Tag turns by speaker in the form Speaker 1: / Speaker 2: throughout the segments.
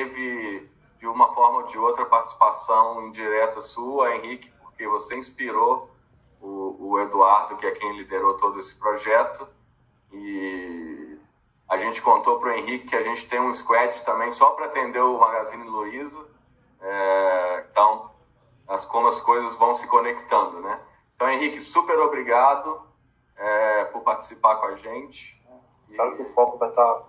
Speaker 1: teve, de uma forma ou de outra, participação indireta sua, Henrique, porque você inspirou o Eduardo, que é quem liderou todo esse projeto, e a gente contou para o Henrique que a gente tem um squad também só para atender o Magazine Luiza. Então, como as coisas vão se conectando, né? Então, Henrique, super obrigado por participar com a gente.
Speaker 2: Claro que o foco vai estar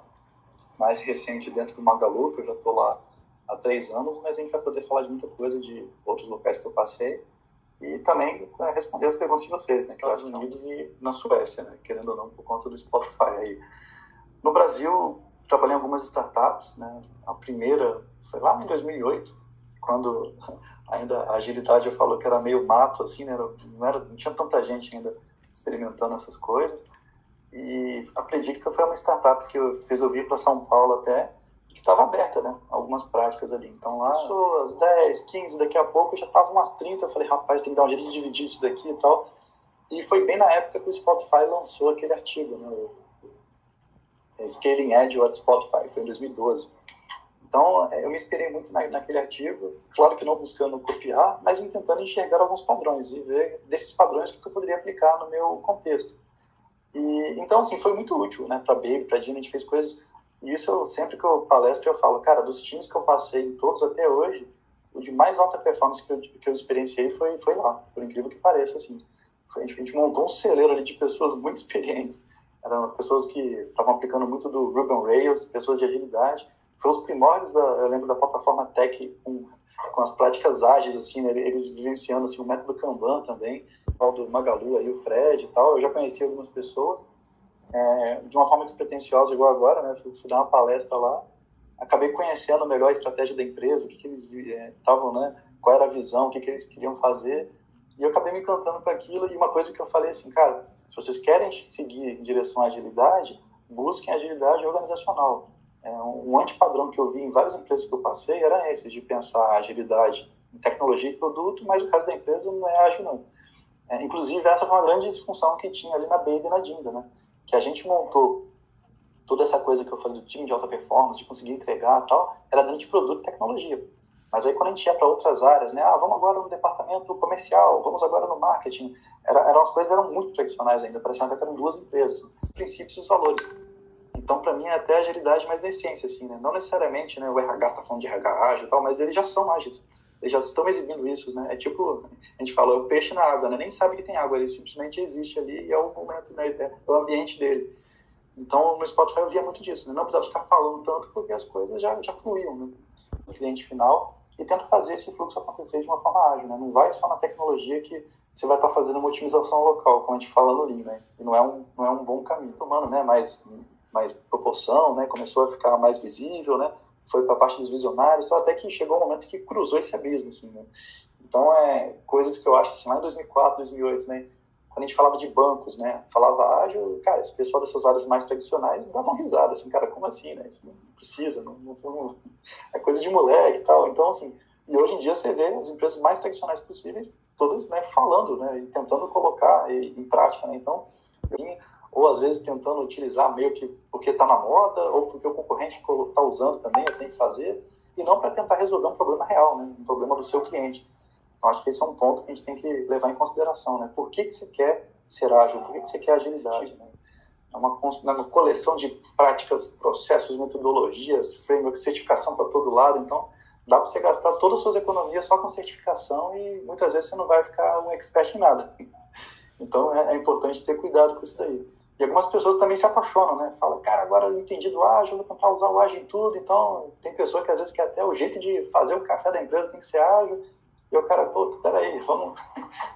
Speaker 2: mais recente dentro do Magalu, que eu já estou lá há 3 anos, mas a gente vai poder falar de muita coisa de outros locais que eu passei e também responder as perguntas de vocês, né? Que Estados Unidos e na Suécia, né? Querendo ou não, por conta do Spotify aí. No Brasil, trabalhei em algumas startups, né? A primeira foi lá em 2008, quando ainda a agilidade eu falo que era meio mato, assim, né? Não tinha tanta gente ainda experimentando essas coisas. E a Predicta foi uma startup que eu resolvi para São Paulo até, que estava aberta, né? Algumas práticas ali. Então lá, às 10, 15, daqui a pouco já estavam umas 30. Eu falei, rapaz, tem que dar um jeito de dividir isso daqui e tal. E foi bem na época que o Spotify lançou aquele artigo, né? O Scaling Edge at Spotify, foi em 2012. Então, eu me inspirei muito naquele artigo, claro que não buscando copiar, mas tentando enxergar alguns padrões e ver desses padrões o que eu poderia aplicar no meu contexto. E, então, assim, foi muito útil, né, para a Baby, para a Dina, a gente fez coisas, e isso sempre que eu palestro eu falo, cara, dos times que eu passei todos até hoje, o de mais alta performance que eu experienciei foi lá, por incrível que pareça, assim. A gente montou um celeiro ali de pessoas muito experientes, eram pessoas que estavam aplicando muito do Ruby on Rails, pessoas de agilidade, foi os primórdios, eu lembro da plataforma Tech, com as práticas ágeis, assim, né, eles vivenciando assim, o método Kanban também, o do Magalu, aí, o Fred e tal. Eu já conheci algumas pessoas, de uma forma despretensiosa, igual agora, né? Fui dar uma palestra lá, acabei conhecendo melhor a estratégia da empresa, o que eles estavam, né? Qual era a visão, o que eles queriam fazer, e eu acabei me encantando com aquilo. E uma coisa que eu falei assim, cara, se vocês querem seguir em direção à agilidade, busquem agilidade organizacional. Um antipadrão que eu vi em várias empresas que eu passei era esse, de pensar agilidade em tecnologia e produto, mas o caso da empresa não é ágil, não. Inclusive, essa foi uma grande disfunção que tinha ali na Baby e na Dinda, né? Que a gente montou toda essa coisa que eu falei do time de alta performance, de conseguir entregar e tal, era dentro de produto e tecnologia. Mas aí quando a gente ia para outras áreas, né? Vamos agora no departamento comercial, vamos agora no marketing. As coisas eram muito tradicionais ainda, parecia que eram 2 empresas. Os princípios e os valores. Então, para mim, é até agilidade mais na essência, assim, né? Não necessariamente, né, o RH está falando de RH ágil e tal, mas eles já são ágeis. Eles já estão exibindo isso, né? É tipo, a gente fala, é o peixe na água, né? Nem sabe que tem água, ele simplesmente existe ali e é o momento, né? É o ambiente dele. Então, no Spotify eu via muito disso, né? Não precisava ficar falando tanto porque as coisas já fluíam, né? No cliente final, e tenta fazer esse fluxo acontecer de uma forma ágil, né? Não vai só na tecnologia que você vai estar fazendo uma otimização local, como a gente fala no Lean, né? E não é um bom caminho. Tomando, né, mais proporção, né? Começou a ficar mais visível, né? Foi para a parte dos visionários, até que chegou um momento que cruzou esse abismo, assim, né? Então, coisas que eu acho, assim, lá em 2004, 2008, né? Quando a gente falava de bancos, né? Falava ágil, cara, esse pessoal dessas áreas mais tradicionais davam risada, assim, cara, como assim, né? Isso não precisa, não é coisa de moleque e tal. Então, assim, e hoje em dia você vê as empresas mais tradicionais possíveis, todas, né, falando, né? E tentando colocar em prática, né? Então, ou às vezes tentando utilizar meio que porque está na moda, ou porque o concorrente está usando também, eu tenho que fazer, e não para tentar resolver um problema real, né? Um problema do seu cliente. Então, acho que esse é um ponto que a gente tem que levar em consideração, né? Por que você quer ser ágil? Por que você quer agilidade? Né? É uma coleção de práticas, processos, metodologias, frameworks, certificação para todo lado. Então, dá para você gastar todas as suas economias só com certificação e muitas vezes você não vai ficar um expert em nada. Então, é importante ter cuidado com isso daí. E algumas pessoas também se apaixonam, né? Falam, cara, agora eu entendi do ágil, vou tentar usar o ágil em tudo. Então, tem pessoa que às vezes quer até o jeito de fazer o café da empresa tem que ser ágil. E o cara, pô, peraí, vamos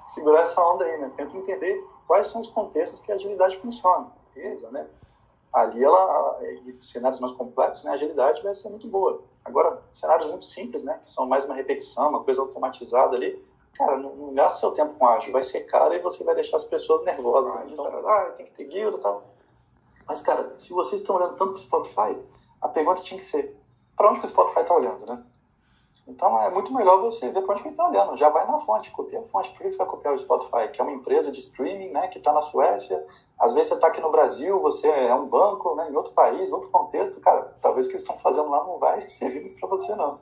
Speaker 2: segurar essa onda aí, né? Tenta entender quais são os contextos que a agilidade funciona. Beleza, né? Ali, em cenários mais complexos, né, a agilidade vai ser muito boa. Agora, cenários muito simples, né? Que são mais uma repetição, uma coisa automatizada ali, cara, não gasta seu tempo com ágil, vai ser caro e você vai deixar as pessoas nervosas. Né? Então, tem que ter guilda e tal. Mas, cara, se vocês estão olhando tanto para o Spotify, a pergunta tinha que ser, para onde que o Spotify está olhando, né? Então, é muito melhor você ver para onde que ele está olhando. Já vai na fonte, copia a fonte. Por que você vai copiar o Spotify? Que é uma empresa de streaming, né, que está na Suécia, Às vezes você está aqui no Brasil, você é um banco, né, em outro país, outro contexto, cara, talvez o que eles estão fazendo lá não vai servir muito para você, não.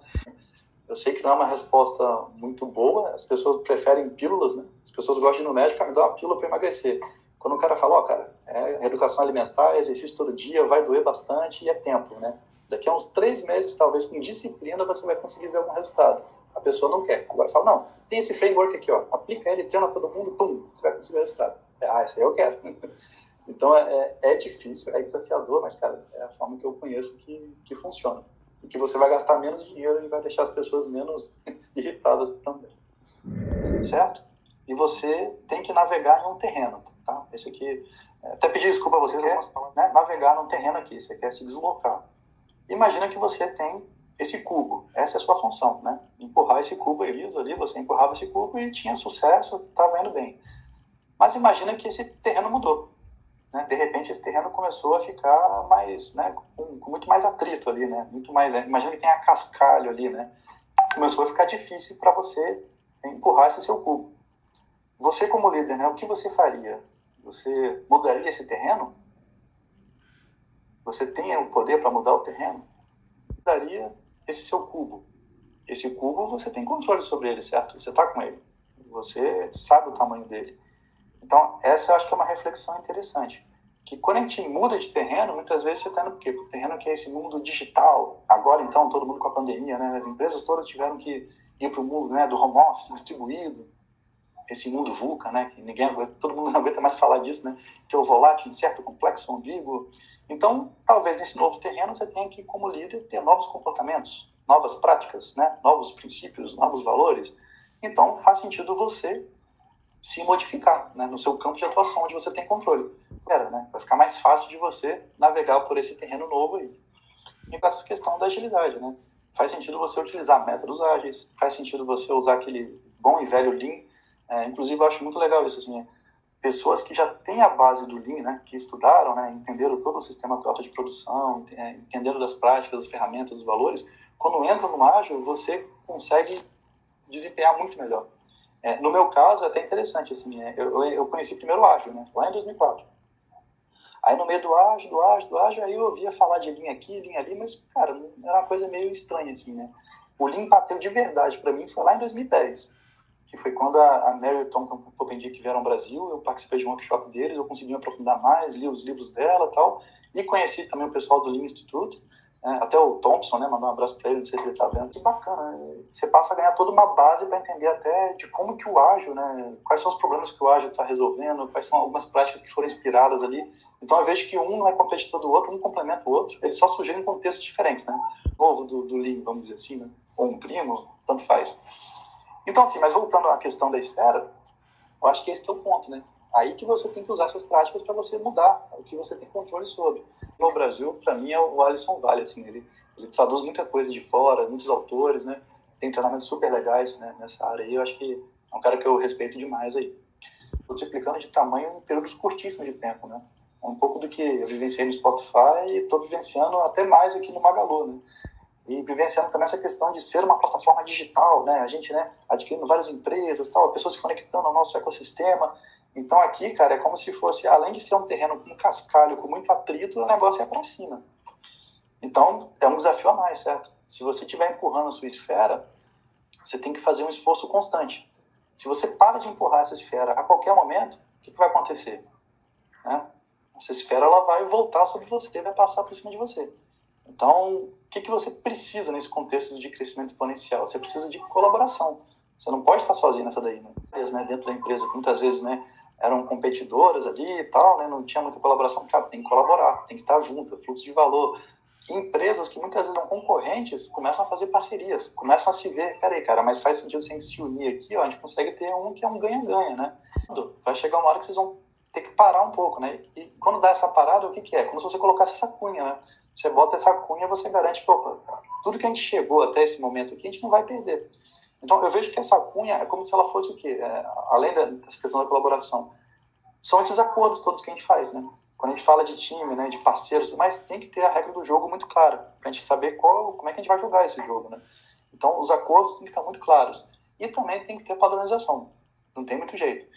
Speaker 2: Eu sei que não é uma resposta muito boa, as pessoas preferem pílulas, né? As pessoas gostam de ir no médico, me dá uma pílula para emagrecer. Quando o cara fala, ó, cara, reeducação alimentar, exercício todo dia, vai doer bastante e é tempo, né? Daqui a uns 3 meses, talvez com disciplina, você vai conseguir ver algum resultado. A pessoa não quer. Agora fala, não, tem esse framework aqui, ó, aplica ele, treina todo mundo, pum, você vai conseguir o resultado. Isso aí eu quero. Então é difícil, é desafiador, mas, cara, é a forma que eu conheço que funciona. E que você vai gastar menos dinheiro e vai deixar as pessoas menos irritadas também. Certo? E você tem que navegar em um terreno, tá? Esse aqui, até pedir desculpa a vocês, né? Navegar num terreno aqui, você quer se deslocar. Imagina que você tem esse cubo, essa é a sua função, né? Empurrar esse cubo liso ali, você empurrava esse cubo e tinha sucesso, estava indo bem. Mas imagina que esse terreno mudou. Né? De repente esse terreno começou a ficar mais, né, com muito mais atrito ali, né? Muito mais, imagina que tem a cascalho ali, né? Começou a ficar difícil para você empurrar esse seu cubo. Você como líder, né, o que você faria? Você mudaria esse terreno? Você tem o poder para mudar o terreno? Mudaria esse seu cubo. Esse cubo você tem controle sobre ele, certo? Você está com ele. Você sabe o tamanho dele. Então, essa eu acho que é uma reflexão interessante. Que quando a gente muda de terreno, muitas vezes você está indo para o terreno que é esse mundo digital. Agora, então, todo mundo com a pandemia, né? As empresas todas tiveram que ir para o mundo, né, do home office distribuído. Esse mundo VUCA, né? Que ninguém aguenta, todo mundo não aguenta mais falar disso, né? Que é o volátil, incerto, complexo, ambíguo. Então, talvez nesse novo terreno você tenha que, como líder, ter novos comportamentos, novas práticas, né? Novos princípios, novos valores. Então, faz sentido você se modificar, né, no seu campo de atuação, onde você tem controle. Né, vai ficar mais fácil de você navegar por esse terreno novo aí. E com essa questão da agilidade, né? Faz sentido você utilizar métodos ágeis, faz sentido você usar aquele bom e velho Lean. Inclusive, eu acho muito legal isso, assim, pessoas que já têm a base do Lean, né, que estudaram, né, entenderam todo o sistema total de produção, entenderam das práticas, das ferramentas, dos valores, quando entra no ágil, você consegue desempenhar muito melhor. No meu caso, é até interessante, assim, eu conheci primeiro o ágil, né, lá em 2004. Aí no meio do ágil, aí eu ouvia falar de Lean aqui, Lean ali, mas, cara, era uma coisa meio estranha, assim, né. O Lean bateu de verdade para mim, foi lá em 2010, que foi quando a Mary e o Tom Popendick vieram ao Brasil, eu participei de um workshop deles, eu consegui me aprofundar mais, li os livros dela e tal, e conheci também o pessoal do Lean Institute, até o Thompson, né, mandou um abraço para ele, não sei se ele está vendo, que bacana, né? Você passa a ganhar toda uma base para entender até de como que o ágil, né, quais são os problemas que o ágil está resolvendo, quais são algumas práticas que foram inspiradas ali. Então eu vejo que um não é competidor do outro, um complementa o outro, eles só surgiram em contextos diferentes, né, novo do Lean, vamos dizer assim, né, ou um primo, tanto faz. Então assim, mas voltando à questão da esfera, eu acho que esse que é o ponto, né, aí que você tem que usar essas práticas para você mudar o que você tem controle sobre. No Brasil, para mim, é o Alisson Vale, assim, ele traduz muita coisa de fora, muitos autores, né? Tem treinamentos super legais, né, nessa área aí. Eu acho que é um cara que eu respeito demais aí. Estou multiplicando de tamanho em períodos curtíssimos de tempo, né? Um pouco do que eu vivenciei no Spotify e estou vivenciando até mais aqui no Magalu, né? E vivenciando também essa questão de ser uma plataforma digital, né? A gente, né, adquirindo várias empresas, tal, pessoas se conectando ao nosso ecossistema. Então aqui, cara, é como se fosse, além de ser um terreno com cascalho, com muito atrito, o negócio é para cima. Então é um desafio a mais, certo? Se você estiver empurrando a sua esfera, você tem que fazer um esforço constante. Se você para de empurrar essa esfera a qualquer momento, o que vai acontecer? Né? Essa esfera ela vai voltar sobre você, vai passar por cima de você. Então, o que você precisa nesse contexto de crescimento exponencial? Você precisa de colaboração. Você não pode estar sozinho nessa daí, né? Dentro da empresa, muitas vezes, né, eram competidoras ali e tal, né, não tinha muita colaboração. Cara, tem que colaborar, tem que estar junto, fluxo de valor. Empresas que muitas vezes são concorrentes começam a fazer parcerias, começam a se ver, peraí, cara, mas faz sentido se a gente se unir aqui, ó, a gente consegue ter um que é um ganha-ganha, né? Vai chegar uma hora que vocês vão ter que parar um pouco, né? E quando dá essa parada, o que é? Como se você colocasse essa cunha, né? Você bota essa cunha, você garante que, opa, tudo que a gente chegou até esse momento aqui, a gente não vai perder. Então, eu vejo que essa cunha é como se ela fosse o quê? Além dessa questão da colaboração, são esses acordos todos que a gente faz, né? Quando a gente fala de time, né, de parceiros, mas tem que ter a regra do jogo muito clara, para a gente saber como é que a gente vai jogar esse jogo, né? Então, os acordos têm que estar muito claros. E também tem que ter padronização. Não tem muito jeito.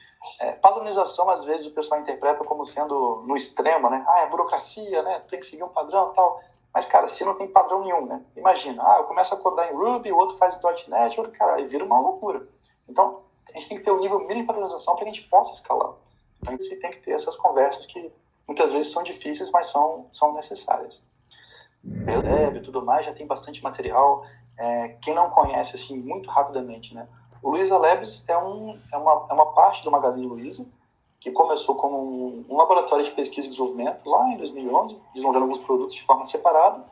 Speaker 2: Padronização, às vezes, o pessoal interpreta como sendo no extremo, né? É burocracia, né? Tem que seguir um padrão e tal. Mas, cara, se não tem padrão nenhum, né? Imagina, eu começo a codar em Ruby, o outro faz .NET, o outro, cara, e vira uma loucura. Então, a gente tem que ter um nível mínimo de padronização para que a gente possa escalar. Então, a gente tem que ter essas conversas que muitas vezes são difíceis, mas são necessárias. Dev e tudo mais, já tem bastante material. Quem não conhece, assim, muito rapidamente, né? O Luiza Labs é uma parte do Magazine Luiza, que começou como um laboratório de pesquisa e desenvolvimento lá em 2011, desenvolvendo alguns produtos de forma separada,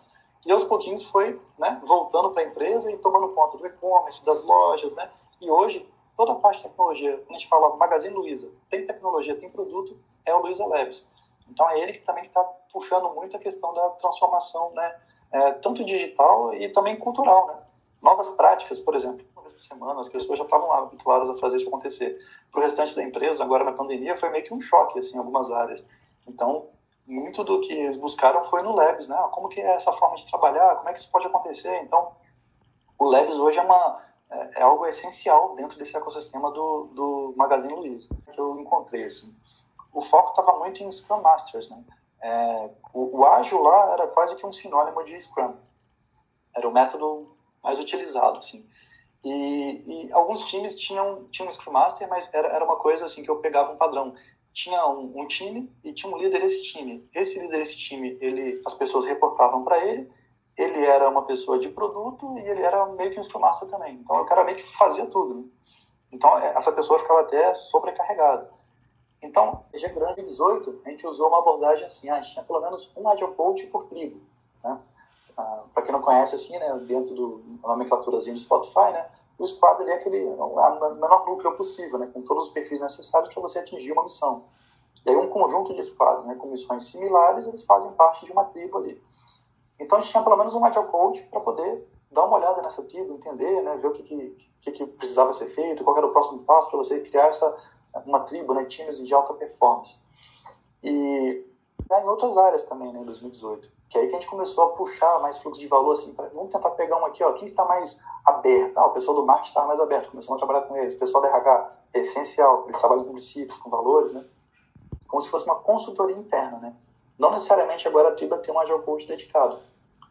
Speaker 2: e aos pouquinhos foi, né, voltando para a empresa e tomando conta do e-commerce, das lojas, né? E hoje, toda a parte de tecnologia, quando a gente fala Magazine Luiza, tem tecnologia, tem produto, é o Luiza Labs. Então é ele que também está puxando muito a questão da transformação, né, tanto digital e também cultural, né? Novas práticas, por exemplo, uma vez por semana, as pessoas já estavam habituadas a fazer isso acontecer. Para o restante da empresa, agora na pandemia, foi meio que um choque, assim, em algumas áreas. Então, muito do que eles buscaram foi no Labs, né? Como que é essa forma de trabalhar, como é que isso pode acontecer? Então, o Labs hoje é algo essencial dentro desse ecossistema do Magazine Luiza, que eu encontrei, assim. O foco estava muito em Scrum Masters, né? O ágil lá era quase que um sinônimo de Scrum. Era o método mais utilizado, assim. E alguns times tinham Scrum Master, mas era uma coisa assim que eu pegava um padrão. Tinha um time e tinha um líder desse time. Esse líder desse time, as pessoas reportavam para ele, ele era uma pessoa de produto e ele era meio que um Scrum Master também. Então, o cara meio que fazia tudo, né? Então, essa pessoa ficava até sobrecarregada. Então, desde grande 18, a gente usou uma abordagem assim, a gente tinha pelo menos um Agile Coach por tribo, né? Para quem não conhece, assim, né, dentro da nomenclaturazinha do Spotify, né, o squad é o menor núcleo possível, né, com todos os perfis necessários para você atingir uma missão. E aí um conjunto de squads, né, com missões similares, eles fazem parte de uma tribo ali. Então a gente tinha pelo menos um Agile Coach para poder dar uma olhada nessa tribo, entender, né, ver o que precisava ser feito, qual era o próximo passo para você criar uma tribo, né, times de alta performance. E em outras áreas também, né, em 2018. Que aí que a gente começou a puxar mais fluxo de valor, assim, vamos tentar pegar um aqui, ó, quem está mais aberto? O pessoal do marketing está mais aberto, começamos a trabalhar com eles. O pessoal da RH é essencial, eles trabalham com princípios, com valores, né? Como se fosse uma consultoria interna, né? Não necessariamente agora a tribo tem um Agile Coach dedicado.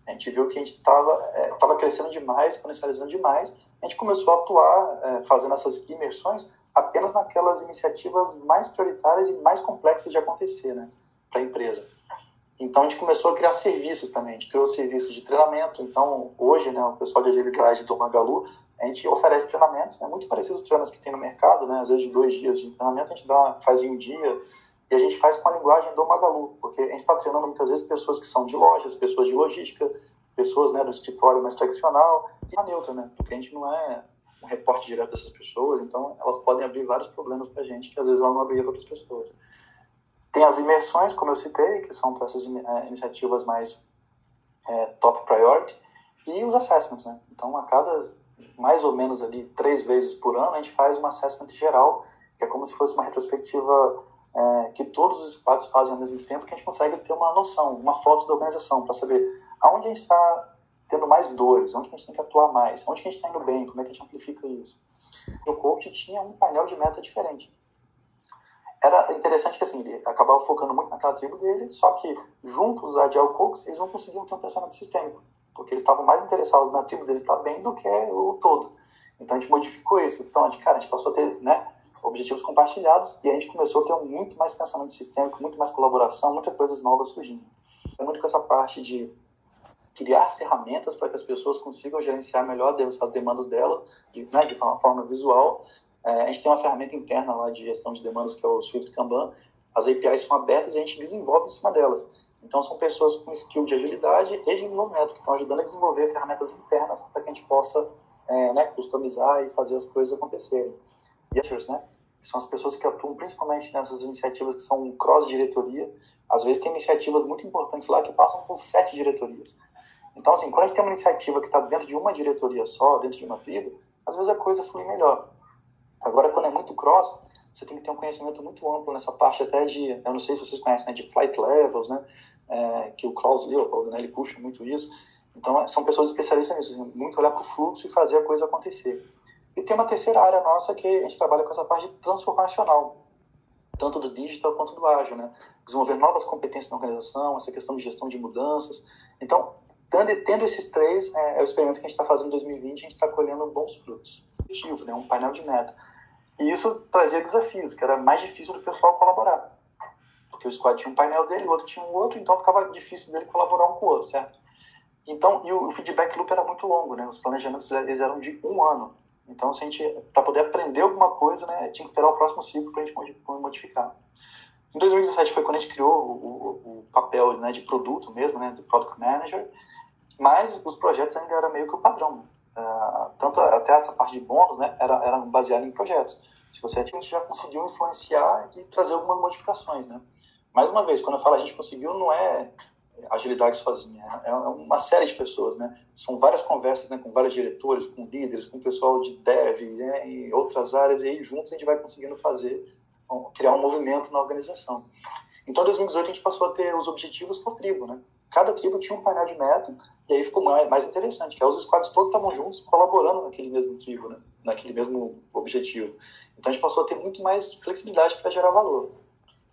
Speaker 2: A gente viu que a gente estava crescendo demais, potencializando demais, a gente começou a atuar, fazendo essas imersões apenas naquelas iniciativas mais prioritárias e mais complexas de acontecer, né, para a empresa. Então, a gente começou a criar serviços também. A gente criou serviços de treinamento. Então, hoje, né, o pessoal de agilidade do Magalu, a gente oferece treinamentos, né, muito parecidos aos treinos que tem no mercado, né, às vezes de 2 dias de treinamento, a gente faz em um dia, e a gente faz com a linguagem do Magalu, porque a gente está treinando muitas vezes pessoas que são de lojas, pessoas de logística, pessoas, né, do escritório mais tradicional, e a neutra, né, porque a gente não é um reporte direto dessas pessoas, então elas podem abrir vários problemas para a gente, que às vezes ela não abriria para outras pessoas. Tem as imersões, como eu citei, que são para essas iniciativas mais top priority, e os assessments, né? Então, a cada, mais ou menos ali, 3 vezes por ano, a gente faz um assessment geral, que é como se fosse uma retrospectiva que todos os squads fazem ao mesmo tempo, que a gente consegue ter uma noção, uma foto da organização, para saber aonde a gente está tendo mais dores, onde a gente tem que atuar mais, onde a gente está indo bem, como é que a gente amplifica isso. O coach tinha um painel de meta diferente. Era interessante que assim, ele acabava focando muito naquela tribo dele, só que juntos os Agile Coaches, eles não conseguiam ter um pensamento sistêmico, porque eles estavam mais interessados na tribo dele estar bem do que o todo. Então a gente modificou isso. Então a gente passou a ter, né, objetivos compartilhados e a gente começou a ter muito mais pensamento sistêmico, muito mais colaboração, muitas coisas novas surgindo. É muito com essa parte de criar ferramentas para que as pessoas consigam gerenciar melhor as demandas dela, de uma forma visual. A gente tem uma ferramenta interna lá de gestão de demandas, que é o Swift Kanban. As APIs são abertas e a gente desenvolve em cima delas. Então, são pessoas com skill de agilidade e de desenvolvimento, que estão ajudando a desenvolver ferramentas internas para que a gente possa customizar e fazer as coisas acontecerem. E as né, são as pessoas que atuam principalmente nessas iniciativas que são cross-diretoria. Às vezes, tem iniciativas muito importantes lá que passam por 7 diretorias. Então, assim, quando a gente tem uma iniciativa que está dentro de uma diretoria só, dentro de uma tribo, às vezes a coisa flui melhor. Agora, quando é muito cross, você tem que ter um conhecimento muito amplo nessa parte até de, eu não sei se vocês conhecem, né, de flight levels, né, que o Klaus Leopold, né, ele puxa muito isso. Então, são pessoas especialistas nisso, muito olhar para o fluxo e fazer a coisa acontecer. E tem uma terceira área nossa que a gente trabalha com essa parte transformacional, tanto do digital quanto do ágil, né? Desenvolver novas competências na organização, essa questão de gestão de mudanças. Então, tendo esses três, é o experimento que a gente está fazendo em 2020, a gente está colhendo bons frutos. Né? Um painel de meta. E isso trazia desafios, que era mais difícil do pessoal colaborar. Porque o squad tinha um painel dele, o outro tinha um outro, então ficava difícil dele colaborar um com o outro, certo? Então, e o feedback loop era muito longo, né? Os planejamentos eles eram de 1 ano. Então, se a gente, para poder aprender alguma coisa, né, tinha que esperar o próximo ciclo para a gente modificar. Em 2017 foi quando a gente criou o papel, né, de produto mesmo, né, do Product Manager, mas os projetos ainda eram meio que o padrão. Tanto até essa parte de bônus, né, era baseada em projetos. Se você a gente já conseguiu influenciar e trazer algumas modificações, né? Mais uma vez, quando eu falo a gente conseguiu, não é agilidade sozinha, é uma série de pessoas, né? São várias conversas, né, com vários diretores, com líderes, com o pessoal de dev, né, e outras áreas, e aí juntos a gente vai conseguindo criar um movimento na organização. Então, em 2018, a gente passou a ter os objetivos por tribo, né? Cada tribo tinha um painel de meta, e aí ficou mais interessante, que os squads todos estavam juntos, colaborando naquele mesmo tribo, né? Naquele mesmo objetivo. Então, a gente passou a ter muito mais flexibilidade para gerar valor.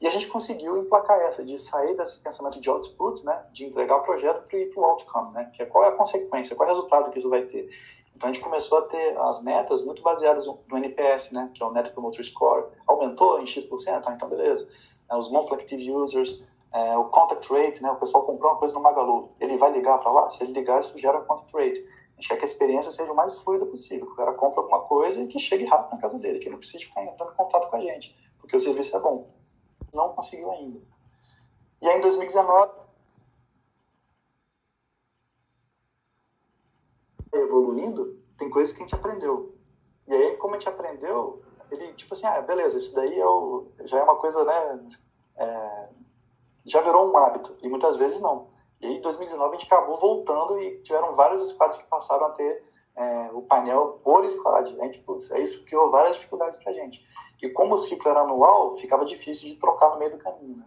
Speaker 2: E a gente conseguiu emplacar essa, de sair desse pensamento de output, né? De entregar o projeto para ir para o outcome, né? Que é qual é a consequência, qual é o resultado que isso vai ter. Então, a gente começou a ter as metas muito baseadas no NPS, né? Que é o Net Promoter Score. Aumentou em X%, então beleza. Os Monthly Active Users, o Contact Rate, né? O pessoal comprou uma coisa no Magalu. Ele vai ligar para lá? Se ele ligar, isso gera Contact Rate. A gente quer que a experiência seja o mais fluida possível. Que o cara compre alguma coisa e que chegue rápido na casa dele, que ele não precise ficar entrando em contato com a gente, porque o serviço é bom. Não conseguiu ainda. E aí, em 2019, evoluindo, tem coisas que a gente aprendeu. E aí, como a gente aprendeu, ele, tipo assim, beleza, isso daí já é uma coisa, né, já virou um hábito, e muitas vezes não. E aí, em 2019, a gente acabou voltando e tiveram vários squads que passaram a ter o painel por squad. A gente, putz, isso criou várias dificuldades pra gente. E como o ciclo era anual, ficava difícil de trocar no meio do caminho, né?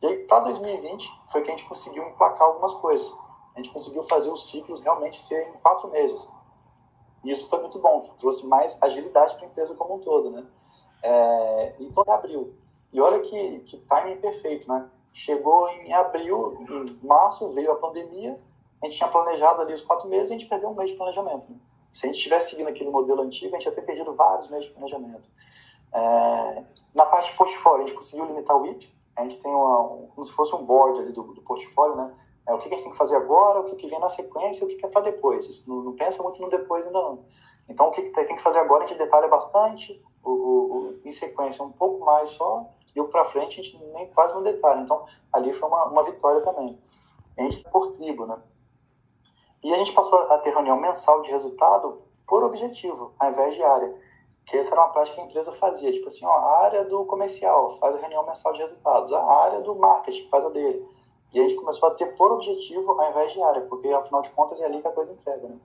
Speaker 2: E aí, para 2020, foi que a gente conseguiu emplacar algumas coisas. A gente conseguiu fazer os ciclos realmente ser em 4 meses. E isso foi muito bom, trouxe mais agilidade para a empresa como um todo, né? Então, em abril. E olha que timing perfeito, né? Chegou em abril, em março, veio a pandemia, a gente tinha planejado ali os 4 meses e a gente perdeu um mês de planejamento, né? Se a gente tivesse seguindo aquele modelo antigo, a gente ia ter perdido vários meses de planejamento. Na parte de portfólio, a gente conseguiu limitar o WIP. A gente tem como se fosse um board ali do portfólio, né? O que a gente tem que fazer agora, o que vem na sequência, o que é para depois. Isso não pensa muito no depois ainda não. Então, o que tem que fazer agora, a gente detalha bastante, em sequência um pouco mais só, e o para frente a gente nem quase não detalha. Então, ali foi uma vitória também. A gente está por tribo, né? E a gente passou a ter reunião mensal de resultado por objetivo, ao invés de área. Que essa era uma prática que a empresa fazia. Tipo assim, a área do comercial faz a reunião mensal de resultados, a área do marketing faz a dele. E a gente começou a ter por objetivo ao invés de área, porque afinal de contas é ali que a coisa entrega, né?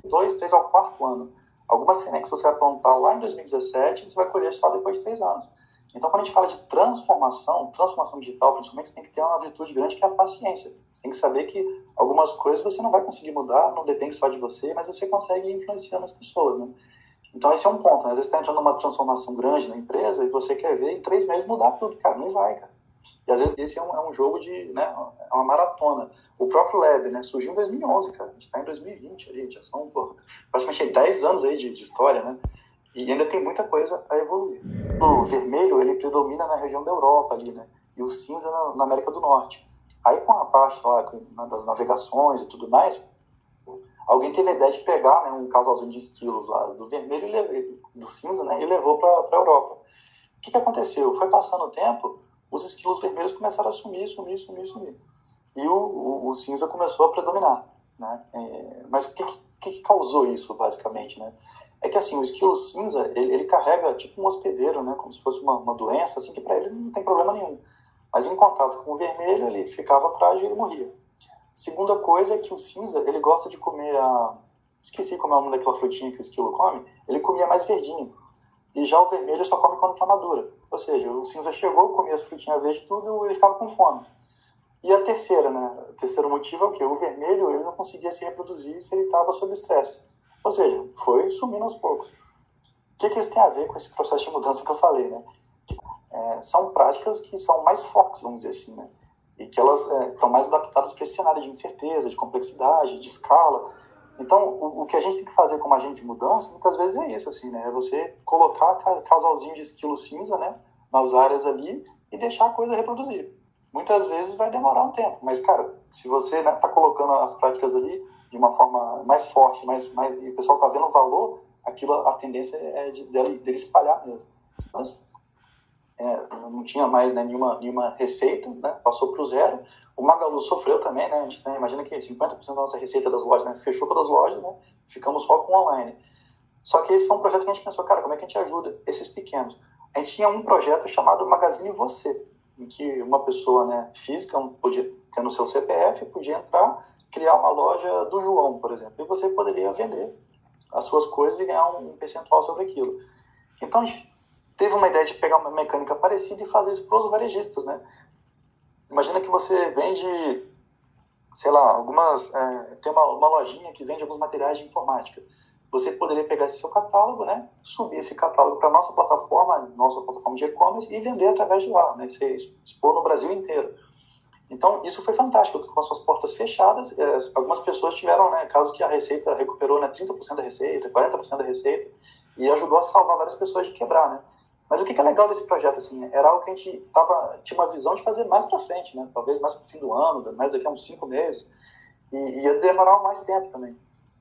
Speaker 2: 2, 3 ao 4º ano. Algumas sementes que você vai plantar lá em 2017, você vai colher só depois de 3 anos. Então, quando a gente fala de transformação digital, principalmente, você tem que ter uma virtude grande que é a paciência. Você tem que saber que algumas coisas você não vai conseguir mudar, não depende só de você, mas você consegue ir influenciando as pessoas, né? Então, esse é um ponto, né? Às vezes você está entrando numa transformação grande na empresa e você quer ver em 3 meses mudar tudo. Cara, não vai, cara. E às vezes esse é um jogo de, né, é uma maratona. O próprio Lab, né, surgiu em 2011, cara. A gente está em 2020 ali, já são praticamente 10 anos aí de história, né? E ainda tem muita coisa a evoluir. O vermelho, ele predomina na região da Europa ali, né? E o cinza na América do Norte. Aí com a parte lá das navegações e tudo mais, alguém teve a ideia de pegar, né, um casalzinho de esquilos lá do vermelho e do cinza, né, e levou para a Europa. O que aconteceu? Foi passando o tempo, os esquilos vermelhos começaram a sumir. E o cinza começou a predominar, né? Mas o que causou isso, basicamente, né? É que, assim, o esquilo cinza, ele carrega tipo um hospedeiro, né? Como se fosse uma doença, assim, que para ele não tem problema nenhum. Mas em contato com o vermelho, ele ficava frágil e ele morria. Segunda coisa é que o cinza, ele gosta de comer esqueci como é o nome daquela frutinha que o esquilo come. Ele comia mais verdinho. E já o vermelho só come quando está madura. Ou seja, o cinza chegou, comia as frutinhas verdes tudo, ele ficava com fome. E a terceira, né? O terceiro motivo é o quê? O vermelho, ele não conseguia se reproduzir se ele estava sob estresse. Ou seja, foi sumindo aos poucos. que isso tem a ver com esse processo de mudança que eu falei, né? São práticas que são mais fortes, vamos dizer assim, né? E que elas estão mais adaptadas para esse cenário de incerteza, de complexidade, de escala. Então, o que a gente tem que fazer como agente de mudança, muitas vezes é isso, assim, né? É você colocar casalzinho de esquilo cinza, né? Nas áreas ali e deixar a coisa reproduzir. Muitas vezes vai demorar um tempo, mas, cara, se você tá colocando as práticas ali de uma forma mais forte, e o pessoal tá vendo o valor, aquilo, a tendência é dele espalhar mesmo. Mas, não tinha mais, né, nenhuma receita, né? Passou para o zero. O Magalu sofreu também, né? A gente, né, imagina que 50% da nossa receita das lojas, né, fechou todas as lojas, né? Ficamos só com online. Só que esse foi um projeto que a gente pensou, cara, como é que a gente ajuda esses pequenos? A gente tinha um projeto chamado Magazine Você, em que uma pessoa, né, física, podia ter no seu CPF, podia entrar, criar uma loja do João, por exemplo, e você poderia vender as suas coisas e ganhar um percentual sobre aquilo. Então a gente teve uma ideia de pegar uma mecânica parecida e fazer isso para os varejistas, né? Imagina que você vende, sei lá, tem uma lojinha que vende alguns materiais de informática. Você poderia pegar esse seu catálogo, né? Subir esse catálogo para nossa plataforma de e-commerce e vender através de lá, né? Você expor no Brasil inteiro. Então, isso foi fantástico, com as suas portas fechadas. Algumas pessoas tiveram, né, caso que a receita recuperou, né, 30% da receita, 40% da receita, e ajudou a salvar várias pessoas de quebrar, né? Mas o que é legal desse projeto, assim, era algo que a gente tinha uma visão de fazer mais para frente, né? Talvez mais para o fim do ano, mais daqui a uns 5 meses, e ia demorar mais tempo também.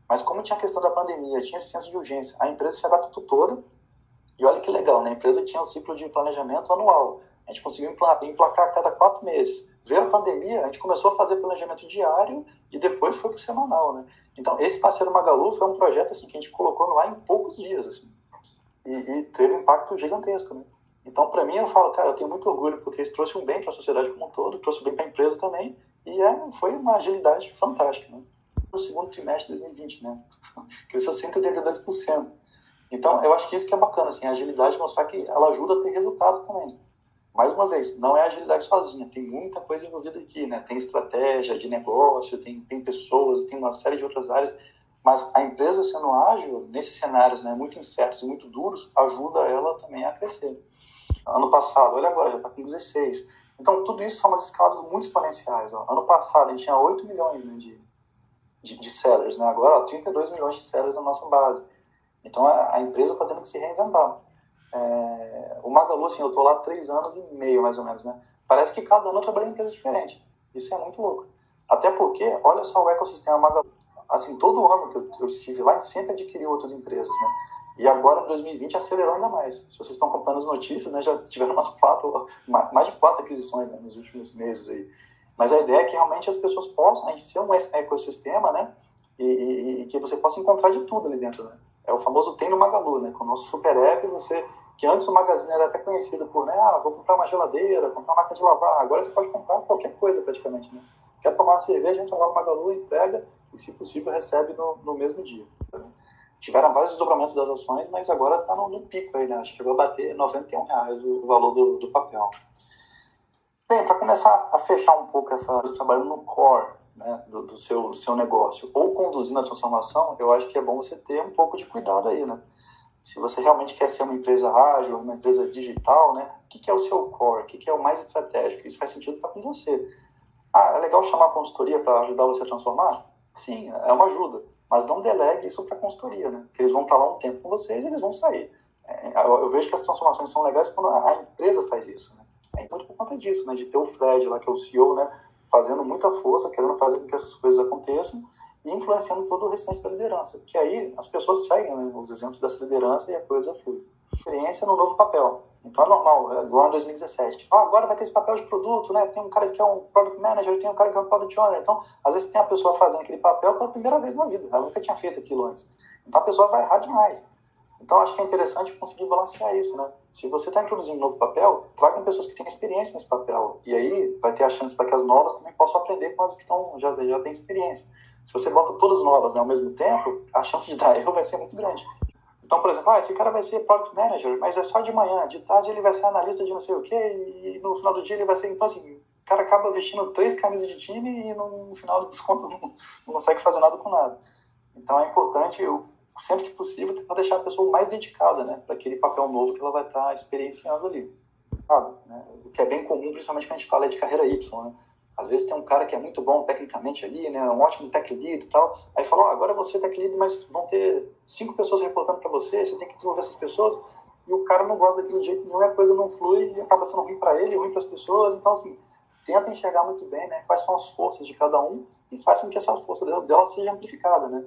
Speaker 2: Mas como tinha a questão da pandemia, tinha esse senso de urgência, a empresa se adaptou toda, e olha que legal, né? A empresa tinha um ciclo de planejamento anual. A gente conseguiu emplacar a cada 4 meses. Veio a pandemia, a gente começou a fazer planejamento diário e depois foi para o semanal, né? Então, esse Parceiro Magalu foi um projeto assim, que a gente colocou no ar em poucos dias, assim, e teve um impacto gigantesco, né? Então, para mim, eu falo, cara, eu tenho muito orgulho porque isso trouxe um bem para a sociedade como um todo, trouxe um bem para a empresa também, e foi uma agilidade fantástica, né? No segundo trimestre de 2020, né? Cresceu 182%. Então, eu acho que isso que é bacana, assim, a agilidade mostrar que ela ajuda a ter resultados também. Mais uma vez, não é agilidade sozinha, tem muita coisa envolvida aqui, né? Tem estratégia de negócio, tem pessoas, tem uma série de outras áreas, mas a empresa sendo ágil, nesses cenários, né, muito incertos e muito duros, ajuda ela também a crescer. Ano passado, olha agora, já está com 16. Então, tudo isso são umas escalas muito exponenciais. Ó. Ano passado, a gente tinha 8 milhões, né, de sellers, né? Agora, 32 milhões de sellers na nossa base. Então, a empresa está tendo que se reinventar. O Magalu, assim, eu estou lá há 3 anos e meio, mais ou menos, né? Parece que cada ano eu trabalho em empresa diferente. Isso é muito louco. Até porque, olha só o ecossistema Magalu. Assim, todo ano que eu estive lá, a gente sempre adquiriu outras empresas, né? E agora, em 2020, acelerou ainda mais. Se vocês estão acompanhando as notícias, né, já tiveram mais de 4 aquisições, né, nos últimos meses aí. Mas a ideia é que realmente as pessoas possam ser um ecossistema, né? E que você possa encontrar de tudo ali dentro, né? É o famoso Tem no Magalu, né? Com o nosso super app, que antes o Magazine era até conhecido por, né? Vou comprar uma geladeira, comprar uma máquina de lavar. Agora você pode comprar qualquer coisa, praticamente, né? Quer tomar uma cerveja, entra lá no Magalu, entrega e, se possível, recebe no mesmo dia. Né? Tiveram vários desdobramentos das ações, mas agora está no pico aí, né? Acho que chegou a bater R$91 o valor do papel. Bem, para começar a fechar um pouco trabalhando no core, né, do seu negócio, ou conduzindo a transformação, eu acho que é bom você ter um pouco de cuidado aí, né? Se você realmente quer ser uma empresa ágil, uma empresa digital, né? O que é o seu core? O que é o mais estratégico? Isso faz sentido para com você. É legal chamar a consultoria para ajudar você a transformar? Sim, é uma ajuda. Mas não delegue isso para a consultoria, né? Porque eles vão estar lá um tempo com vocês e eles vão sair. Eu vejo que as transformações são legais quando a empresa faz isso, né? É muito por conta disso, né? De ter o Fred lá, que é o CEO, né? Fazendo muita força, querendo fazer com que essas coisas aconteçam e influenciando todo o restante da liderança. Que aí as pessoas seguem, né, os exemplos dessa liderança e a coisa flui. Experiência no novo papel. Então é normal, igual em 2017. Agora vai ter esse papel de produto, né? Tem um cara que é um Product Manager, tem um cara que é um Product Owner. Então, às vezes tem a pessoa fazendo aquele papel pela primeira vez na vida. Ela nunca tinha feito aquilo antes. Então a pessoa vai errar demais. Então acho que é interessante conseguir balancear isso, né? Se você está introduzindo um novo papel, traga pessoas que têm experiência nesse papel. E aí vai ter a chance para que as novas também possam aprender com as que já têm experiência. Se você bota todas novas, né, ao mesmo tempo, a chance de dar erro vai ser muito grande. Então, por exemplo, esse cara vai ser Product Manager, mas é só de manhã. De tarde ele vai ser analista de não sei o quê, e no final do dia ele vai ser... Então, assim, o cara acaba vestindo 3 camisas de time e no final das contas não consegue fazer nada com nada. Então, é importante sempre que possível, tentar deixar a pessoa mais dedicada, né, para aquele papel novo que ela vai estar experienciando ali, sabe? Né? O que é bem comum, principalmente quando a gente fala de carreira Y, né? Às vezes tem um cara que é muito bom tecnicamente ali, né, um ótimo tech lead e tal, aí fala, agora você é tech lead, mas vão ter 5 pessoas reportando para você, você tem que desenvolver essas pessoas, e o cara não gosta daquele jeito nenhum, a coisa não flui e acaba sendo ruim para ele, ruim para as pessoas. Então, assim, tenta enxergar muito bem, né, quais são as forças de cada um e faz com que essa força dela seja amplificada, né.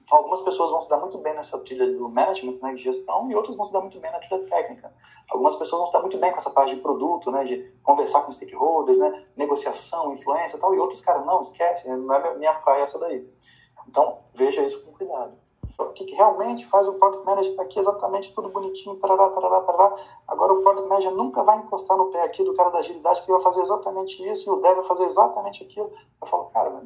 Speaker 2: Então, algumas pessoas vão se dar muito bem nessa trilha do management, né, de gestão, e outras vão se dar muito bem na trilha técnica. Algumas pessoas vão se dar muito bem com essa parte de produto, né, de conversar com stakeholders, né, negociação, influência e tal, e outros, cara, não, esquece, não é minha praia essa daí. Então, veja isso com cuidado. O que realmente faz o Product Manager estar aqui exatamente tudo bonitinho, tarará, tarará, tarará. Agora o Product Manager nunca vai encostar no pé aqui do cara da agilidade, que ele vai fazer exatamente isso, e o Dev vai fazer exatamente aquilo. Eu falo, cara,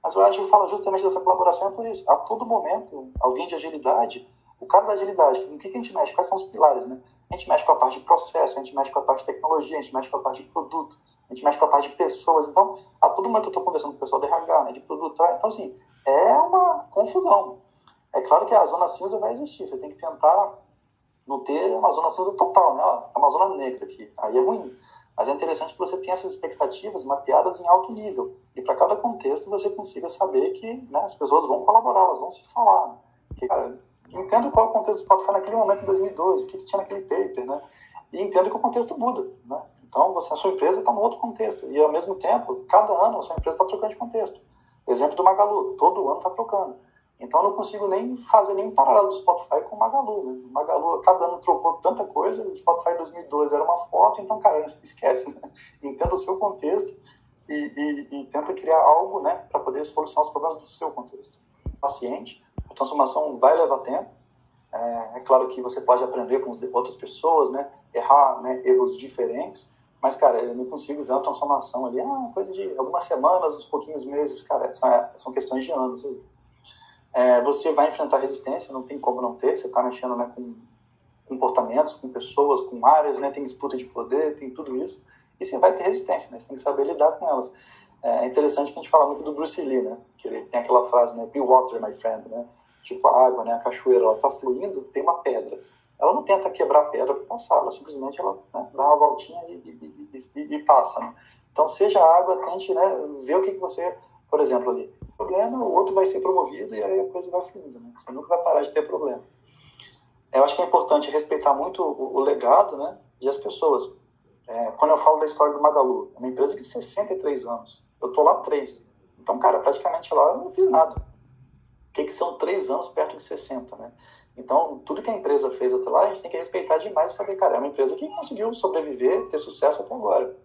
Speaker 2: mas eu acho que fala justamente dessa colaboração é por isso. A todo momento, alguém de agilidade, o cara da agilidade, com o que a gente mexe? Quais são os pilares, né? A gente mexe com a parte de processo, a gente mexe com a parte de tecnologia, a gente mexe com a parte de produto, a gente mexe com a parte de pessoas. Então, a todo momento eu estou conversando com o pessoal da RH, né, de produto. Então, assim, é uma confusão. É claro que a zona cinza vai existir. Você tem que tentar não ter uma zona cinza total, né? Tá uma zona negra aqui. Aí é ruim. Mas é interessante que você tenha essas expectativas mapeadas em alto nível. E para cada contexto você consiga saber que, né, as pessoas vão colaborar, elas vão se falar. Porque, cara, entendo qual é o contexto do Spotify naquele momento, em 2012, o que tinha naquele paper, né? E entendo que o contexto muda, né? Então, a sua empresa está num outro contexto. E, ao mesmo tempo, cada ano a sua empresa está trocando de contexto. Exemplo do Magalu, todo ano está trocando. Então, eu não consigo nem fazer nenhum paralelo do Spotify com o Magalu, né? O Magalu, cada ano trocou tanta coisa, o Spotify 2012 era uma foto, então, cara, esquece, né? Entenda o seu contexto e tenta criar algo, né, para poder solucionar os problemas do seu contexto. Paciente, a transformação vai levar tempo. É claro que você pode aprender com outras pessoas, né, errar, né, erros diferentes, mas, cara, eu não consigo ver uma transformação ali, coisa de algumas semanas, uns pouquinhos meses, cara, são questões de anos aí. Você vai enfrentar resistência, não tem como não ter, você está mexendo, né, com comportamentos, com pessoas, com áreas, né, tem disputa de poder, tem tudo isso, e você vai ter resistência, né, você tem que saber lidar com elas. É interessante que a gente fala muito do Bruce Lee, né, que ele tem aquela frase, né, be water, my friend, né, tipo a água, né, a cachoeira, ela está fluindo, tem uma pedra. Ela não tenta quebrar a pedra para passar, ela simplesmente ela, né, dá uma voltinha e passa, né. Então, seja a água, tente, né, ver o que você, por exemplo, ali, problema, o outro vai ser promovido e aí a coisa vai fluindo, né? Você nunca vai parar de ter problema. Eu acho que é importante respeitar muito o legado, né, e as pessoas. Quando eu falo da história do Magalu, é uma empresa de 63 anos. Eu estou lá 3. Então, cara, praticamente lá eu não fiz nada. O que são 3 anos perto de 60, né? Então, tudo que a empresa fez até lá, a gente tem que respeitar demais e saber, cara, é uma empresa que conseguiu sobreviver, ter sucesso até agora.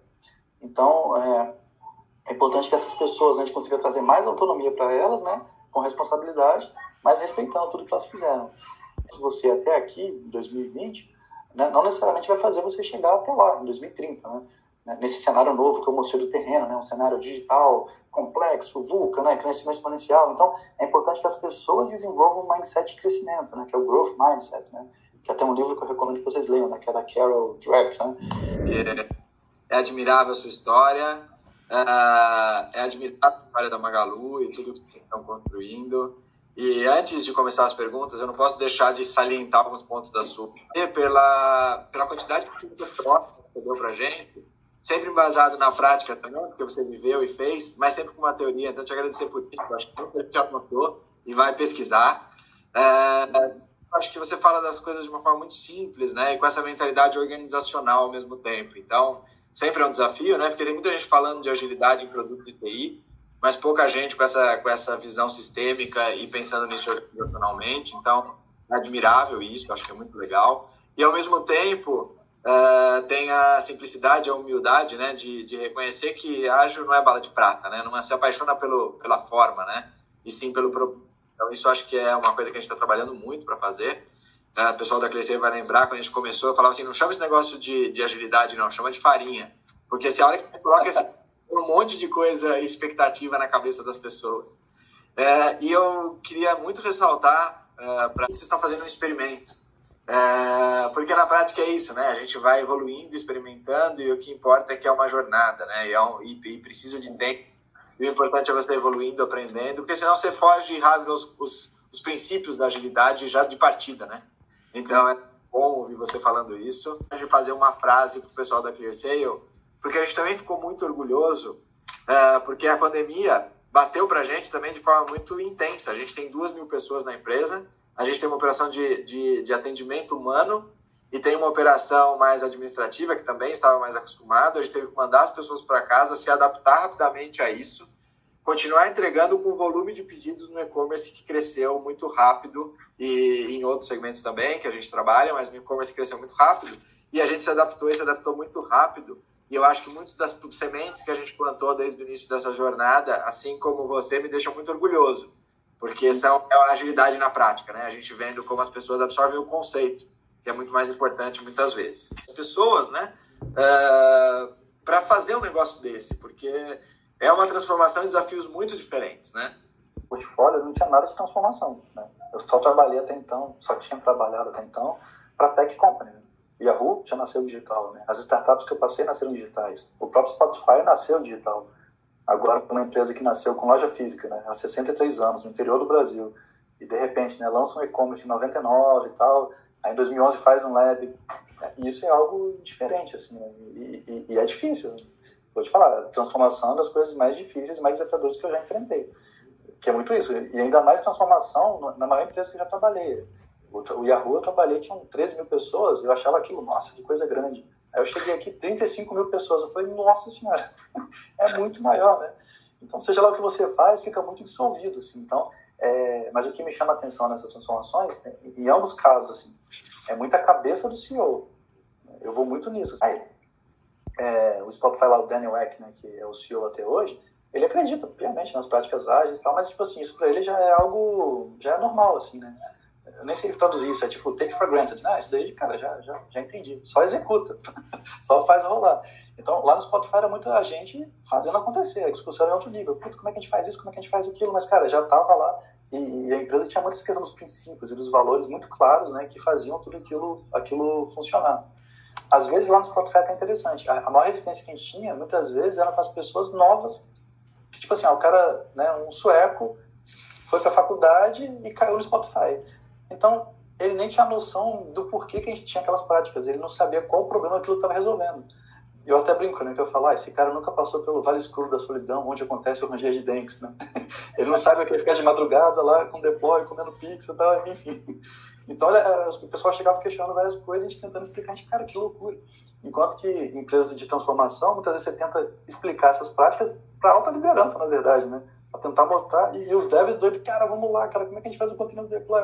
Speaker 2: Então, é importante que essas pessoas, a gente consiga trazer mais autonomia para elas, né, com responsabilidade, mas respeitando tudo que elas fizeram. Você até aqui, em 2020, né, não necessariamente vai fazer você chegar até lá, em 2030, né, nesse cenário novo que eu mostrei do terreno, né, um cenário digital, complexo, VUCA, né, crescimento exponencial. Então, é importante que as pessoas desenvolvam um mindset de crescimento, né, que é o Growth Mindset, né, que é até um livro que eu recomendo que vocês leiam, né, que é da Carol Dweck, né.
Speaker 3: É admirável a sua história, é admirável a história da Magalu e tudo que vocês estão construindo. E antes de começar as perguntas, eu não posso deixar de salientar alguns pontos da sua. E pela quantidade de perguntas próximas que você deu para a gente, sempre embasado na prática também, porque você viveu e fez, mas sempre com uma teoria. Então, eu te agradecer por isso. Eu acho que você já anotou e vai pesquisar. Acho que você fala das coisas de uma forma muito simples, né? E com essa mentalidade organizacional ao mesmo tempo. Então, sempre é um desafio, né? Porque tem muita gente falando de agilidade em produtos de TI, mas pouca gente com essa visão sistêmica e pensando nisso organizacionalmente. Então, é admirável isso, acho que é muito legal. E, ao mesmo tempo, tem a simplicidade, a humildade, né? De reconhecer que ágil não é bala de prata, né? Não se apaixona pela forma, né? E sim pelo problema. Então, isso acho que é uma coisa que a gente está trabalhando muito para fazer. O pessoal da Clecer vai lembrar, quando a gente começou, eu falava assim, não chama esse negócio de agilidade, não, chama de farinha. Porque se a hora que você coloca um monte de coisa e expectativa na cabeça das pessoas. E eu queria muito ressaltar para vocês estão fazendo um experimento. Porque na prática é isso, né? A gente vai evoluindo, experimentando, e o que importa é que é uma jornada, né? E precisa de tempo. E o importante é você evoluindo, aprendendo, porque senão você foge e rasga os os princípios da agilidade já de partida, né? Então, é bom ouvir você falando isso. A gente fazer uma frase para o pessoal da ClearSale, porque a gente também ficou muito orgulhoso, porque a pandemia bateu para a gente também de forma muito intensa. A gente tem 2.000 pessoas na empresa, a gente tem uma operação de atendimento humano e tem uma operação mais administrativa, que também estava mais acostumado. A gente teve que mandar as pessoas para casa, se adaptar rapidamente a isso, continuar entregando com o volume de pedidos no e-commerce que cresceu muito rápido, e em outros segmentos também que a gente trabalha, mas no e-commerce cresceu muito rápido, e a gente se adaptou muito rápido. E eu acho que muitas das sementes que a gente plantou desde o início dessa jornada, assim como você, me deixam muito orgulhoso, porque é a agilidade na prática, né? A gente vendo como as pessoas absorvem o conceito, que é muito mais importante muitas vezes. As pessoas, né, para fazer um negócio desse, porque é uma transformação e desafios muito diferentes, né?
Speaker 2: O portfólio não tinha nada de transformação, né? Eu só trabalhei até então, só tinha trabalhado até então para tech company, né? Yahoo já nasceu digital, né? As startups que eu passei nasceram digitais. O próprio Spotify nasceu digital. Agora, uma empresa que nasceu com loja física, né, há 63 anos, no interior do Brasil, e de repente, né, lança um e-commerce em 99 e tal, aí em 2011 faz um lab. Isso é algo diferente, assim, né? E é difícil. Vou te falar, a transformação é das coisas mais difíceis, mais desafiadoras que eu já enfrentei. Que é muito isso. E ainda mais transformação na maior empresa que eu já trabalhei. O Yahoo eu trabalhei, tinham 13.000 pessoas, eu achava aquilo, nossa, que coisa grande. Aí eu cheguei aqui, 35.000 pessoas, eu falei, nossa senhora, é muito maior, né? Então, seja lá o que você faz, fica muito dissolvido, assim. Então, mas o que me chama a atenção nessas transformações, em ambos casos, assim, é muita cabeça do CEO. Eu vou muito nisso. Aí, o Spotify lá, o Daniel Ek, né, que é o CEO até hoje, ele acredita piamente nas práticas ágeis e tal, mas, tipo assim, isso pra ele já é algo, já é normal, assim, né? Eu nem sei traduzir isso, é tipo take for granted. Isso daí, cara, já entendi. Só executa, só faz rolar. Então, lá no Spotify era muito a gente fazendo acontecer, a discussão era em outro nível. Puta, como é que a gente faz isso, como é que a gente faz aquilo? Mas, cara, já tava lá e a empresa tinha muita questão dos princípios e dos valores muito claros, né, que faziam tudo aquilo funcionar. Às vezes, lá no Spotify é interessante. A maior resistência que a gente tinha, muitas vezes, era com as pessoas novas, que, tipo assim, o cara, né, um sueco, foi pra faculdade e caiu no Spotify. Então, ele nem tinha noção do porquê que a gente tinha aquelas práticas. Ele não sabia qual problema aquilo estava resolvendo. E eu até brinco, né? Que eu falo, esse cara nunca passou pelo vale escuro da solidão, onde acontece o ranger de dentes, né? Ele não sabe o que é ficar de madrugada lá com deploy, comendo pizza e tal, enfim. Então, o pessoal chegava questionando várias coisas, a gente tentando explicar, cara, que loucura. Enquanto que em empresas de transformação, muitas vezes você tenta explicar essas práticas para alta liderança, na verdade, né? Para tentar mostrar, e os devs doidos, cara, vamos lá, cara, como é que a gente faz o continuous deploy?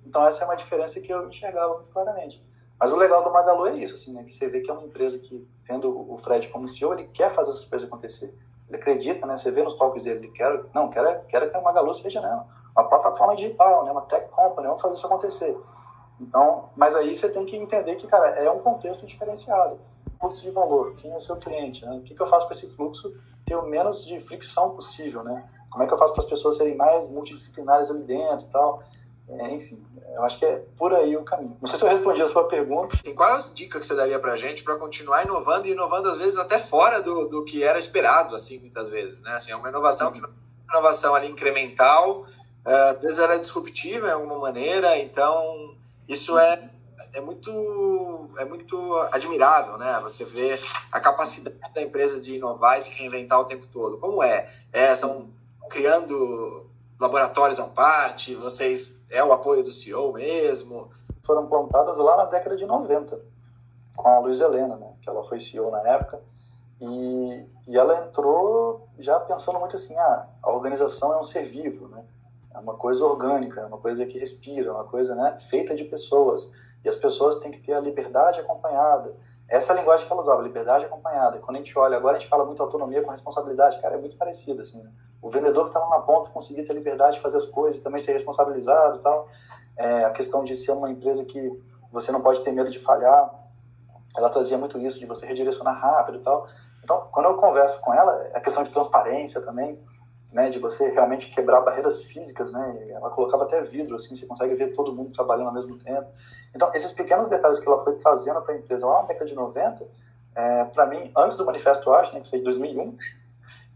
Speaker 2: Então essa é uma diferença que eu enxergava muito claramente. Mas o legal do Magalu é isso, assim, né? Que você vê que é uma empresa que, tendo o Fred como CEO, ele quer fazer essas coisas acontecer. Ele acredita, né? Você vê nos talks dele, ele quer que o Magalu seja, né, uma plataforma digital, né, uma tech company, vamos fazer isso acontecer. Então, mas aí você tem que entender que, cara, é um contexto diferenciado. Fluxo de valor, quem é o seu cliente, né? O que eu faço com esse fluxo ter o menos de fricção possível, né? Como é que eu faço para as pessoas serem mais multidisciplinares ali dentro e tal? Enfim, eu acho que é por aí o caminho. Não sei se eu respondi a sua pergunta.
Speaker 3: Qual é a dica que você daria para a gente para continuar inovando e inovando, às vezes, até fora do que era esperado, assim, muitas vezes, né? Assim, é uma inovação que não é uma inovação ali incremental, às vezes ela é disruptiva em alguma maneira, então isso é muito admirável, né? Você vê a capacidade da empresa de inovar e se reinventar o tempo todo. Como são criando laboratórios à parte, vocês o apoio do CEO mesmo?
Speaker 2: Foram plantadas lá na década de 90, com a Luiz Helena, né? Que ela foi CEO na época, e ela entrou já pensando muito assim, a organização é um ser vivo, né? É uma coisa orgânica, é uma coisa que respira, é uma coisa, né, feita de pessoas. E as pessoas têm que ter a liberdade acompanhada. Essa é a linguagem que ela usava, liberdade acompanhada. E quando a gente olha, agora a gente fala muito autonomia com responsabilidade, cara, é muito parecido, assim, né? O vendedor que estava na ponta conseguir ter liberdade de fazer as coisas, também ser responsabilizado e tal. A questão de ser uma empresa que você não pode ter medo de falhar, ela trazia muito isso, de você redirecionar rápido e tal. Então, quando eu converso com ela, a questão de transparência também, né, de você realmente quebrar barreiras físicas, né? Ela colocava até vidro, assim, você consegue ver todo mundo trabalhando ao mesmo tempo. Então, esses pequenos detalhes que ela foi trazendo para a empresa lá na década de 90, para mim, antes do Manifesto Acho, né, que foi de 2001,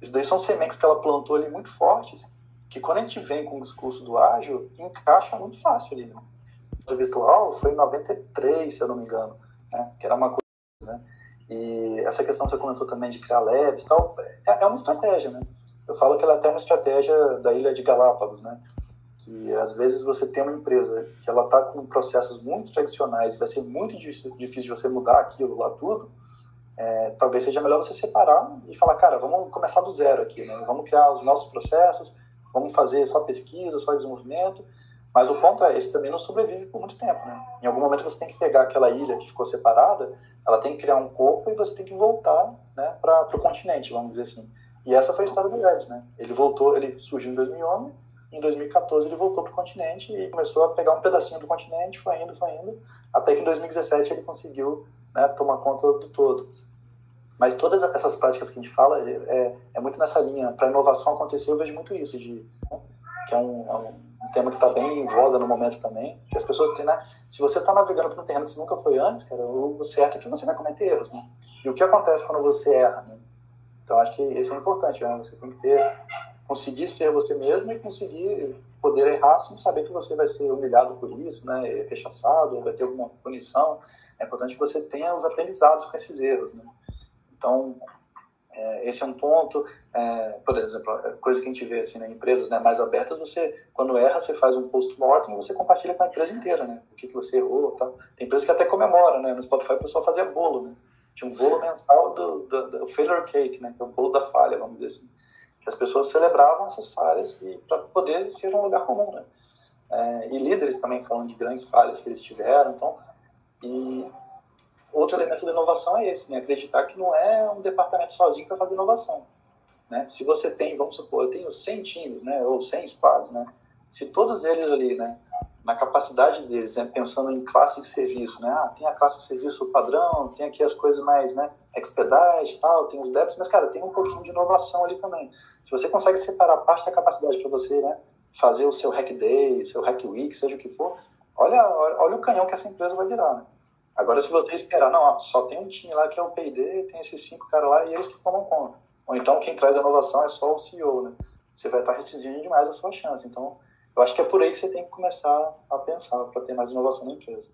Speaker 2: isso daí são sementes que ela plantou ali muito fortes que quando a gente vem com o discurso do ágil, encaixa muito fácil ali, né? O virtual foi em 93, se eu não me engano, né? Que era uma coisa, né? E essa questão que você comentou também de criar labs e tal, é uma estratégia, né? Eu falo que ela é até uma estratégia da Ilha de Galápagos, né? Que às vezes você tem uma empresa que ela está com processos muito tradicionais e vai ser muito difícil de você mudar aquilo lá tudo, talvez seja melhor você separar e falar, cara, vamos começar do zero aqui, né? Vamos criar os nossos processos, vamos fazer só pesquisa, só desenvolvimento, mas o ponto é, esse também não sobrevive por muito tempo, né? Em algum momento você tem que pegar aquela ilha que ficou separada, ela tem que criar um corpo e você tem que voltar, né, para o continente, vamos dizer assim. E essa foi a história do Redis, né? Ele voltou, ele surgiu em 2011, em 2014 ele voltou para o continente e começou a pegar um pedacinho do continente, foi indo, até que em 2017 ele conseguiu, né, tomar conta do todo. Mas todas essas práticas que a gente fala é muito nessa linha. Para a inovação acontecer, eu vejo muito isso, né, que é um tema que está bem em voga no momento também, que as pessoas têm, né? Se você está navegando por um terreno que você nunca foi antes, cara, o certo é que você vai cometer erros, né? E o que acontece quando você erra, né? Então, acho que isso é importante, né? Você tem que conseguir ser você mesmo e conseguir poder errar sem saber que você vai ser humilhado por isso, né? Rechaçado, ou vai ter alguma punição. É importante que você tenha os aprendizados com esses erros, né? Então, esse é um ponto. Por exemplo, coisa que a gente vê assim, né, em empresas, né, mais abertas, você, quando erra, você faz um post-mortem e você compartilha com a empresa inteira, né? O que você errou, tá? Tem empresas que até comemoram, né? No Spotify o pessoal fazia bolo, né? Tinha um bolo mensal do failure cake, né? Que é o bolo da falha, vamos dizer assim. Que as pessoas celebravam essas falhas para poder ser um lugar comum, né? E líderes também falam de grandes falhas que eles tiveram, então. E outro elemento da inovação é esse, né? Acreditar que não é um departamento sozinho para fazer inovação, né? Se você tem, vamos supor, eu tenho 100 times, né? Ou 100 squads, né? Se todos eles ali, né, na capacidade deles, né, pensando em classe de serviço, né? Tem a classe de serviço padrão, tem aqui as coisas mais, né, expedite e tal, tem os devs, mas, cara, tem um pouquinho de inovação ali também. Se você consegue separar parte da capacidade para você, né, fazer o seu hack day, o seu hack week, seja o que for, olha o canhão que essa empresa vai virar, né? Agora, se você esperar, não, só tem um time lá que é o P&D, tem esses 5 caras lá e eles que tomam conta. Ou então quem traz a inovação é só o CEO, né? Você vai estar restringindo demais a sua chance. Então, eu acho que é por aí que você tem que começar a pensar para ter mais inovação na empresa.